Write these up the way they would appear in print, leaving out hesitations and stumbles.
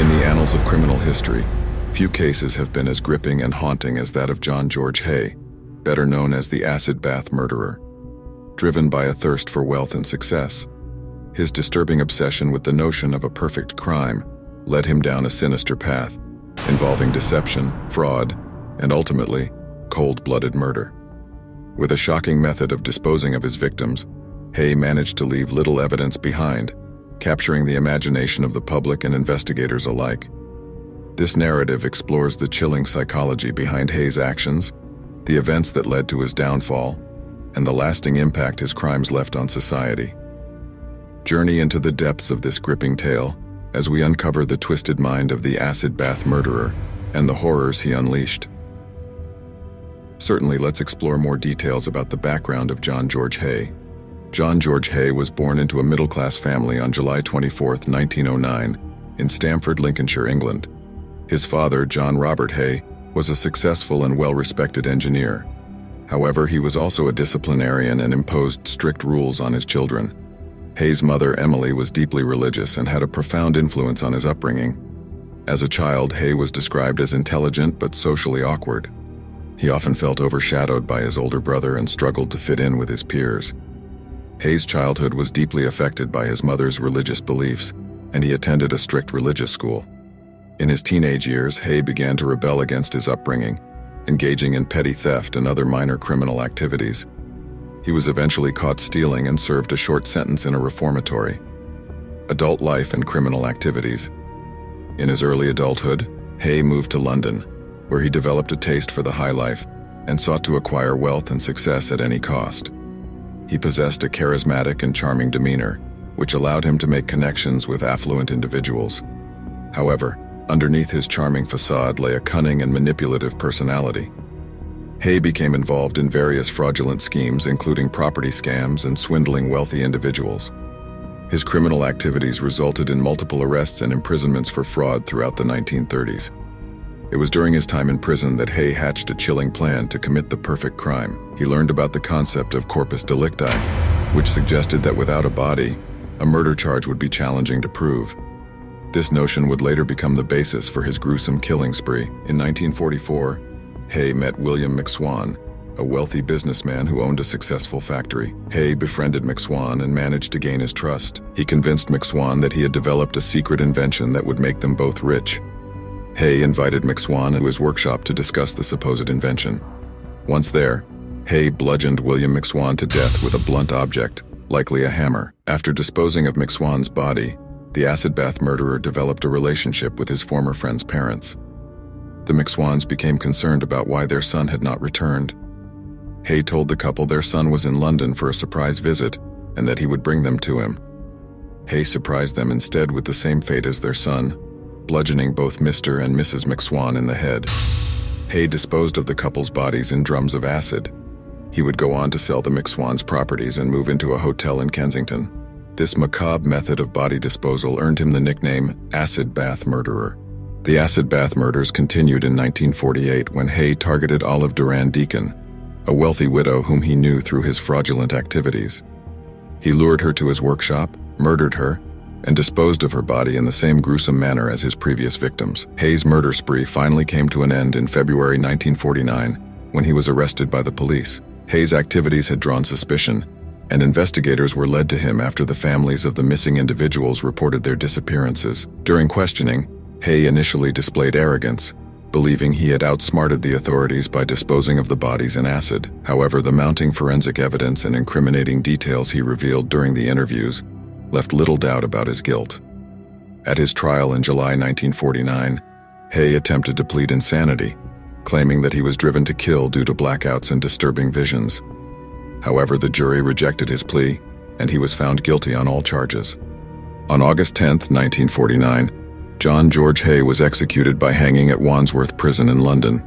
In the annals of criminal history, few cases have been as gripping and haunting as that of John George Haigh, better known as the acid bath murderer. Driven by a thirst for wealth and success, his disturbing obsession with the notion of a perfect crime led him down a sinister path, involving deception, fraud, and ultimately, cold-blooded murder. With a shocking method of disposing of his victims, Haigh managed to leave little evidence behind, capturing the imagination of the public and investigators alike. This narrative explores the chilling psychology behind Haigh's actions, the events that led to his downfall, and the lasting impact his crimes left on society. Journey into the depths of this gripping tale as we uncover the twisted mind of the acid bath murderer and the horrors he unleashed. Certainly, let's explore more details about the background of John George Haigh. John George Haigh was born into a middle-class family on July 24, 1909, in Stamford, Lincolnshire, England. His father, John Robert Haigh, was a successful and well-respected engineer. However, he was also a disciplinarian and imposed strict rules on his children. Haigh's mother, Emily, was deeply religious and had a profound influence on his upbringing. As a child, Haigh was described as intelligent but socially awkward. He often felt overshadowed by his older brother and struggled to fit in with his peers. Haigh's childhood was deeply affected by his mother's religious beliefs, and he attended a strict religious school. In his teenage years, Haigh began to rebel against his upbringing, engaging in petty theft and other minor criminal activities. He was eventually caught stealing and served a short sentence in a reformatory. Adult life and criminal activities. In his early adulthood, Haigh moved to London, where he developed a taste for the high life and sought to acquire wealth and success at any cost. He possessed a charismatic and charming demeanor, which allowed him to make connections with affluent individuals. However, underneath his charming facade lay a cunning and manipulative personality. Haigh became involved in various fraudulent schemes, including property scams and swindling wealthy individuals. His criminal activities resulted in multiple arrests and imprisonments for fraud throughout the 1930s. It was during his time in prison that Haigh hatched a chilling plan to commit the perfect crime. He learned about the concept of corpus delicti, which suggested that without a body, a murder charge would be challenging to prove. This notion would later become the basis for his gruesome killing spree. In 1944, Haigh met William McSwan, a wealthy businessman who owned a successful factory. Haigh befriended McSwan and managed to gain his trust. He convinced McSwan that he had developed a secret invention that would make them both rich. Haigh invited McSwan to his workshop to discuss the supposed invention. Once there, Haigh bludgeoned William McSwan to death with a blunt object, likely a hammer. After disposing of McSwan's body, the acid bath murderer developed a relationship with his former friend's parents. The McSwans became concerned about why their son had not returned. Haigh told the couple their son was in London for a surprise visit and that he would bring them to him. Haigh surprised them instead with the same fate as their son, bludgeoning both Mr. and Mrs. McSwan in the head. Haigh disposed of the couple's bodies in drums of acid. He would go on to sell the McSwans' properties and move into a hotel in Kensington. This macabre method of body disposal earned him the nickname acid bath murderer. The acid bath murders continued in 1948 when Haigh targeted Olive Duran Deacon, a wealthy widow whom he knew through his fraudulent activities. He lured her to his workshop, murdered her, and disposed of her body in the same gruesome manner as his previous victims. Haigh's murder spree finally came to an end in February 1949 when he was arrested by the police. Haigh's activities had drawn suspicion, and investigators were led to him after the families of the missing individuals reported their disappearances. During questioning, Haigh initially displayed arrogance, believing he had outsmarted the authorities by disposing of the bodies in acid. However, the mounting forensic evidence and incriminating details he revealed during the interviews left little doubt about his guilt. At his trial in July 1949, Haigh attempted to plead insanity, claiming that he was driven to kill due to blackouts and disturbing visions. However, the jury rejected his plea, and he was found guilty on all charges. On August 10, 1949, John George Haigh was executed by hanging at Wandsworth Prison in London.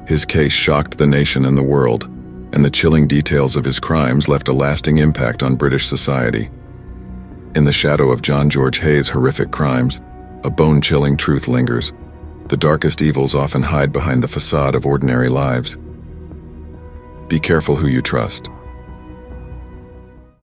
His case shocked the nation and the world, and the chilling details of his crimes left a lasting impact on British society. In the shadow of John George Haigh's horrific crimes, a bone-chilling truth lingers. The darkest evils often hide behind the facade of ordinary lives. Be careful who you trust.